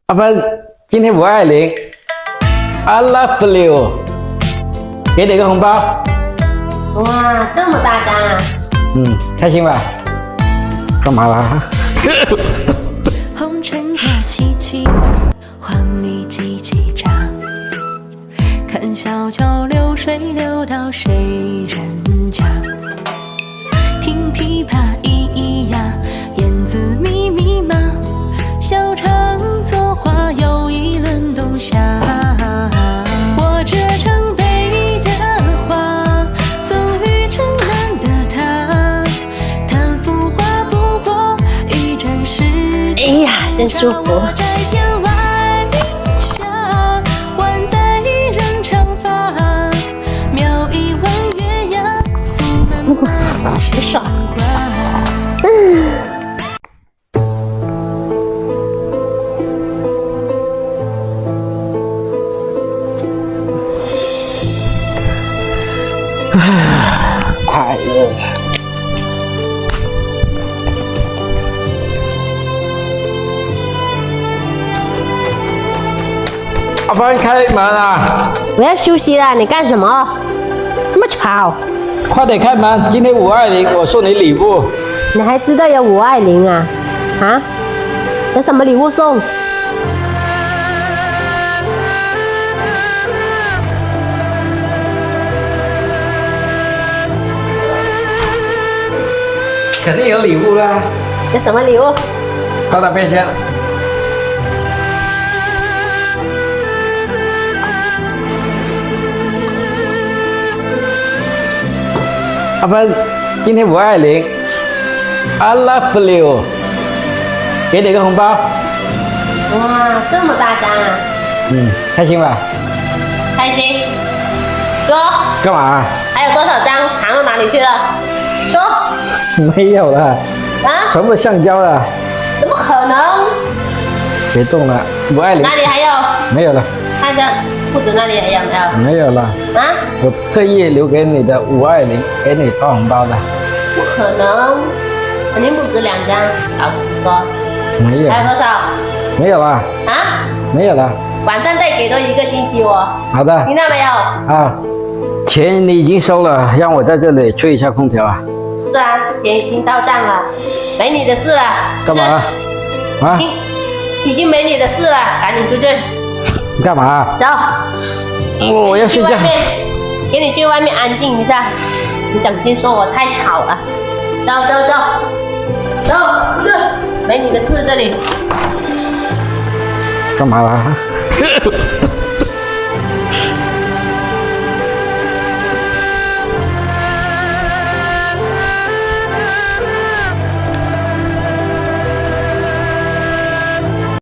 阿芬，今天520 ，I love you， 给你个红包。哇，这么大张啊！开心吧？干嘛啦？红尘客凄凄，黄历几几章？看小桥流水流到谁人家？听琵琶咿咿呀，燕子密密麻。小城作画又一轮冬夏。我这城北的花，赠予城南的他。叹浮华不过一站时间。哎呀，真舒服。很爽。太热了。阿芬，开门啊！我要休息了，你干什么？那么吵！快点开门！今天520，我送你礼物。你还知道有520啊？啊？有什么礼物送？肯定有礼物啦！有什么礼物？高达变箱。阿芬，今天520 ，I love you， 给你个红包。哇，这么大张啊！开心吧？开心。说，干嘛？还有多少张藏到哪里去了？说。没有了，啊？全部橡胶了。怎么可能？别动了，520。哪里还有？没有了。看着裤子那里还有没有？没有了。啊？我特意留给你的520，给你发红包的。不可能，肯定不止2张。好，说。没有。还有多少？没有了。啊？没有了。晚上再给多一个惊喜我。好的。听到没有？啊，钱你已经收了，让我在这里吹一下空调啊。是啊，钱已经到账了，没你的事了。干嘛？啊？已经没你的事了，赶紧出去。你干嘛？走。我要睡觉。给你去外面安静一下，你整天说我太吵了。走走走，走，出去，没你的事这里。干嘛啦？